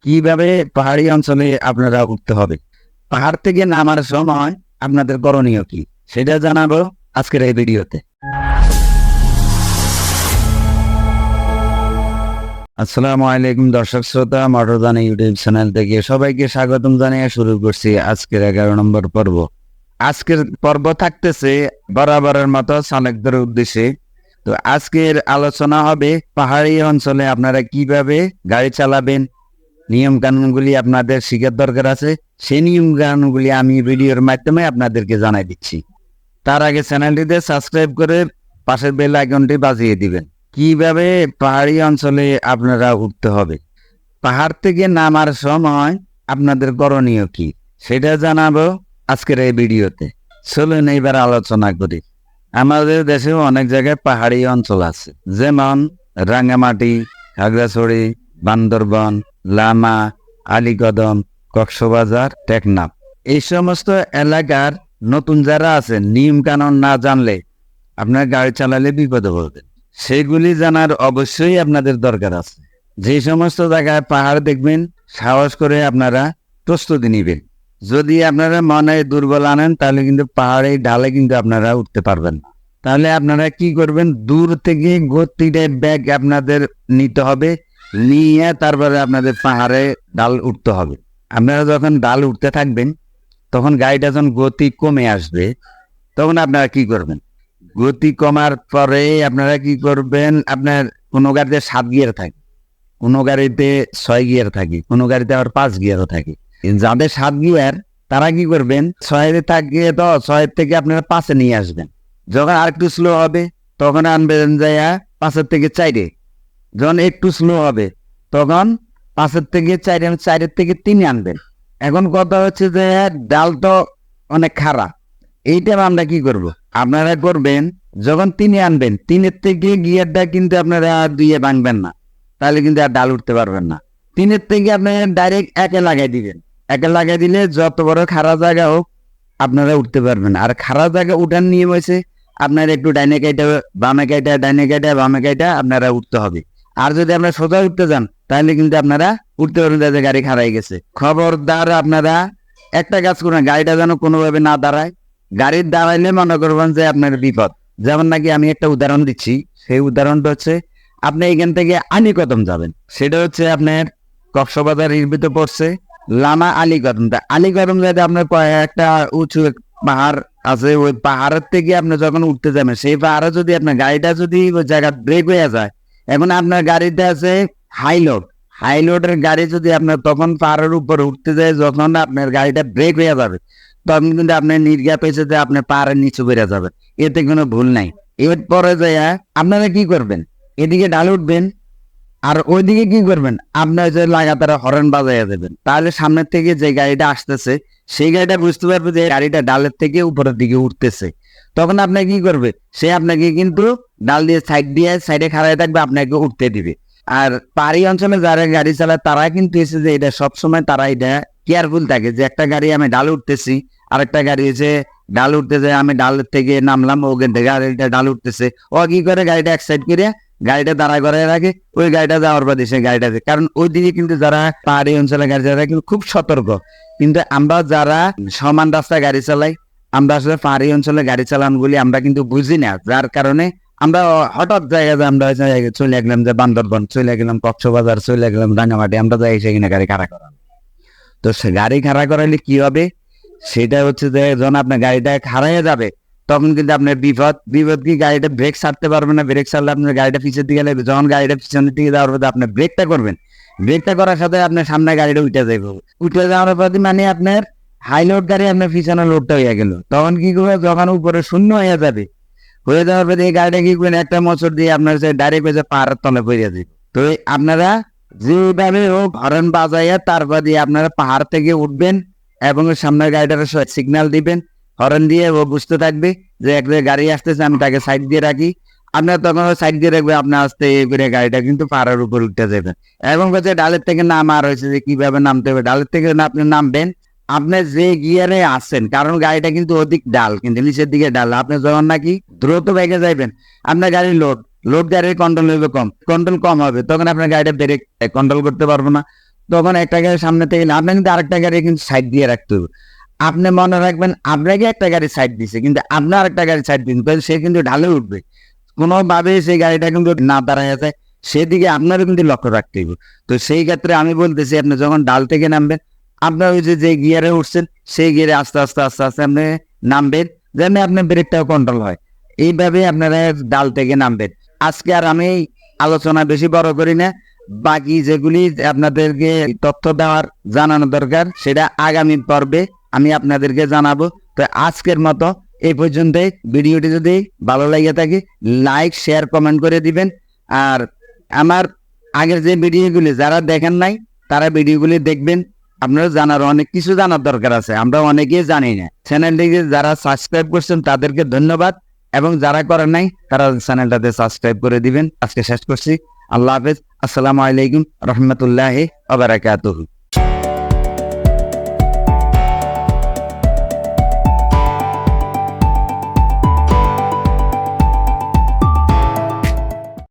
কিভাবে পাহাড়ি অঞ্চলে আপনারা উঠতে হবে, পাহাড় থেকে নামার সময় আপনাদের করণীয় কি, সেটা জানাবো আজকের এই ভিডিওতে। আসসালামু আলাইকুম দর্শক শ্রোতা, মটরদানি ইউটিউব চ্যানেল থেকে সবাইকে স্বাগতম জানিয়ে শুরু করছি আজকের 11 নম্বর পর্ব। আজকের পর্ব থাকতেছে বরাবরের মতো চালকদের উদ্দেশ্যে। তো আজকের আলোচনা হবে পাহাড়ি অঞ্চলে আপনারা কিভাবে গাড়ি চালাবেন, নিয়ম কানুনগুলি আপনাদের শিখার দরকার আছে। সেই নিয়ম কানুনগুলি আমি ভিডিওর মাধ্যমে আপনাদেরকে জানাই দিচ্ছি। তার আগে চ্যানেলটিতে সাবস্ক্রাইব করে পাশের বেল আইকনটি বাজিয়ে দিবেন। কিভাবে পাহাড়ি অঞ্চলে আপনারা উঠতে হবে, পাহাড় থেকে নামার সময় আপনাদের করণীয় কি, সেটা জানাবো আজকের এই ভিডিওতে। চলুন এইবার আলোচনা করি। আমাদের দেশে অনেক জায়গায় পাহাড়ি অঞ্চল আছে, যেমন রাঙ্গামাটি, খাগড়াছড়ি, বান্দরবন, লামা, আলীকদম, কক্সবাজার, টেকনাফ। এই সমস্ত এলাকার নতুন যারা আছেন, নিয়ম কানুন না জানলে আপনার গাড়ি চালালে বিপদে পড়বেন। সেগুলি জানার অবশ্যই আপনাদের দরকার আছে। যে সমস্ত জায়গায় পাহাড় দেখবেন, সাহস করে আপনারা প্রস্তুতি নিবেন। যদি আপনারা মনে দুর্বল আনেন, তাহলে কিন্তু পাহাড়ে ঢালে কিন্তু আপনারা উঠতে পারবেন না। তাহলে আপনারা কি করবেন, দূর থেকে গতিটা ব্যাগ আপনাদের নিতে হবে, নিয়ে তারপরে আপনাদের পাহাড়ে ডাল উঠতে হবে। আপনারা যখন ডাল উঠতে থাকবেন, তখন গাড়িটা যখন গতি কমে আসবে, তখন আপনারা কি করবেন, গতি কমার পরে আপনারা কি করবেন, আপনার কোনো গাড়িতে 7 গিয়ার থাকে, কোনো গাড়িতে 6 গিয়ার থাকে, কোনো গাড়িতে আবার 5 গিয়ারও থাকে। যাদের 7 গিয়ার তারা কি করবেন, 6 থাকে, তো 6 থেকে আপনারা 5-এ নিয়ে আসবেন। যখন আর একটু স্লো হবে তখন আনবেন যাইয়া 5-এর থেকে 4-এ। যখন একটু স্লো হবে তখন 5-এর থেকে 4-এ, 4-এর থেকে 3-এ আনবেন। এখন কথা হচ্ছে যে ডাল তো অনেক খারাপ, এইটা আমরা কি করব, আপনারা করবেন যখন 3-এ আনবেন, 3-এর থেকে গিয়ারটা কিন্তু আপনারা 2-এ ভাঙবেন না, তাহলে কিন্তু আর ডাল উঠতে পারবেন না। 3-এর থেকে আপনারা ডাইরেক্ট 1-এ লাগাই দিবেন। 1-এ লাগাই দিলে যত বড় খারাপ জায়গা হোক আপনারা উঠতে পারবেন। আর খারাপ জায়গা উঠার নিয়ম হয়েছে, আপনারা একটু ডাইনে কাইটা বামে কাইটা, ডাইনে কাইটা বামে কাইটা আপনারা উঠতে হবে। আর যদি আপনারা সোজা উঠতে যান, তাহলে কিন্তু আপনারা উঠতে পারবেন যে গাড়ি খারাই গেছে। খবরদার আপনারা একটা কাজ করুন, গাড়িটা যেন কোনোভাবে না দাঁড়ায়। গাড়ির দাঁড়াইলে মনে করবেন যে আপনার বিপদ। যেমন নাকি আমি একটা উদাহরণ দিচ্ছি, সেই উদাহরণটা হচ্ছে, আপনি এখান থেকে আলীকদম যাবেন, সেটা হচ্ছে আপনার কক্সবাজার ভিতরে পড়ছে, লামা আলীকদম। আলীকদম যাতে আপনার একটা উঁচু পাহাড় আছে, ওই পাহাড়ের থেকে আপনি যখন উঠতে যাবেন, সেই পাহাড়ে যদি আপনার গাড়িটা যদি ওই জায়গা ব্রেক হয়ে যায়, এখন আপনার গাড়িটা আছে হাইলোড, হাইলোডের গাড়ি যদি আপনার তখন পাহাড়ের উপরে উঠতে যায়, যখন আপনার গাড়িটা ব্রেক হয়ে যাবে, তখন কিন্তু আপনার নির্গা পেয়েছে যে আপনি পাহাড়ের নিচে বেড়ে যাবেন, এতে কোনো ভুল নাই। এর পরে যাইয়া আপনারা কি করবেন, এদিকে ডাল উঠবেন, আর ওইদিকে কি করবেন, আপনার যে লাগাতার হরেন বাজাইয়া দেবেন। তাহলে সামনের থেকে যে গাড়িটা আসতেছে, সেই গাড়িটা বুঝতে পারবে যে গাড়িটা ডালের থেকে উপরের দিকে উঠতেছে। তখন আপনি কি করবে, সে আপনাকে কিন্তু ডাল দিয়ে সাইড দিয়ে সাইডে খাড়াই থাকবে, আপনাকে উঠতে দিবে। আর পাহাড়ি অঞ্চলে যারা গাড়ি চালায় তারা কিন্তু এসে যে এটা সবসময় তারা এটা কেয়ারফুল থাকে, যে একটা গাড়ি আমি ডাল উঠতেছি, আরেকটা গাড়ি এসে ডাল উঠতেছে, আমি ডাল থেকে নামলাম, ও গাড়িটা ডাল উঠতেছে, ও কি করে গাড়িটা এক সাইড করে গাড়িটা দাঁড়া করে রাখে, ওই গাড়িটা যাওয়ার বাদে সে গাড়িটা, কারণ ওই দিকে কিন্তু যারা পাহাড়ি অঞ্চলে গাড়ি চালায় কিন্তু খুব সতর্ক। কিন্তু আমরা যারা সমান রাস্তায় গাড়ি চালাই, আমরা আসলে পাহাড়ি অঞ্চলে গাড়ি চালানগুলি আমরা কিন্তু বুঝি না, যার কারণে আমরা হঠাৎ জায়গায় আমরা চলে গেলাম যে বান্দরবন, চলে গেলাম কক্সবাজার, চলে গেলাম রাঙ্গামাটি, আমরা যাই সেখানে গাড়ি খাড়া করালাম। তো সে গাড়ি খাড়া করাইলে কি হবে, সেটা হচ্ছে যে যখন আপনার গাড়িটা খাড়াইয়া যাবে, তখন কিন্তু আপনার বিপদ। বিপদ কি, গাড়িটা ব্রেক ছাড়তে পারবে না, ব্রেক ছাড়লে আপনার গাড়িটা পিছের দিকে লাগবে। যখন গাড়িটা পিছনের দিকে যাওয়ার পর আপনার ব্রেকটা করবেন, ব্রেকটা করার সাথে আপনার সামনে গাড়িটা উঠে যাবে, উঠে যাওয়ার পর মানে আপনার হাই লোড গাড়ি আপনার পিছনে লোডটা হয়ে গেল। তখন কি করবে, যখন উপরে শূন্য হয়ে যাবে, হয়ে যাওয়ার পরে এই গাড়িটা কি করবেন, একটা মোচড় দিয়ে আপনার ডাইরেক্ট হয়ে পাহাড়ের তলে পড়ে যাবে। তো আপনারা যেভাবে হোক হরেন বাজাইয়া তারপর দিয়ে আপনারা পাহাড় থেকে উঠবেন এবং সামনের গাড়িটার সিগন্যাল দিবেন, হরেন দিয়ে ও বুঝতে থাকবে যে এক গাড়ি আসতেছে, আমি তাকে সাইড দিয়ে রাখি। আপনার তখন সাইড দিয়ে রাখবে, আপনার আস্তে করে গাড়িটা কিন্তু পাহাড়ের উপর উঠতে যাবেন। এবং হচ্ছে ডালের থেকে নামার হয়েছে যে কিভাবে নামতে হবে, ডালের থেকে আপনি নামবেন আপনি যে গিয়ারে আসছেন, কারণ গাড়িটা কিন্তু অধিক ডাল, কিন্তু নিচের দিকে ডাল। আপনি যখন নাকি দ্রুত বেগে যাইবেন, আপনার গাড়ির লোড গাড়ির কন্ট্রোল হবে কম, কন্ট্রোল কম হবে, তখন আপনার গাড়িটা ব্রেক কন্ট্রোল করতে পারবো না। তখন একটা গাড়ি সামনে থেকে গেলে আপনি কিন্তু আরেকটা গাড়ি কিন্তু সাইড দিয়ে রাখতে হবে। আপনি মনে রাখবেন আপনাকে একটা গাড়ি সাইড দিছে, কিন্তু আপনি আরেকটা গাড়ি সাইড দিন, সে কিন্তু ঢালে উঠবে, কোনোভাবে সেই গাড়িটা কিন্তু না দাঁড়ায় আছে, সেদিকে আপনারও কিন্তু লক্ষ্য রাখতে হবে। তো সেই ক্ষেত্রে আমি বলতেছি, আপনি যখন ডাল থেকে নামবেন, আপনার ওই যে গিয়ারে উঠছেন সেই গিয়ারে আস্তে আস্তে আস্তে আস্তে আপনি নামবেন, যেন আপনার ব্রেকটাও কন্ট্রোল হয়। এইভাবে আপনারা ডাল থেকে নামবেন। আজকে আর আমি আলোচনা বেশি বড় করি না, বাকি যেগুলি আপনাদেরকে তথ্য দেওয়ার জানানো দরকার সেটা আগামী পর্বে আমি আপনাদেরকে জানাবো। তো আজকের মতো এই পর্যন্তই। ভিডিওটি যদি ভালো লাগে থাকে লাইক শেয়ার কমেন্ট করে দিবেন। আর আমার আগের যে ভিডিওগুলি যারা দেখেন নাই তারা ভিডিওগুলি দেখবেন। আপনারা জানার অনেক কিছু জানার দরকার আছে, আমরা অনেকেই জানি না। চ্যানেলটিকে যারা সাবস্ক্রাইব করছেন তাদেরকে ধন্যবাদ, এবং যারা করেন নাই তারা চ্যানেলটাতে সাবস্ক্রাইব করে দিবেন। আজকে শেষ করছি। আল্লাহ হাফেজ। আসসালামু আলাইকুম রহমতুল্লাহি ওয়া বারাকাতুহু।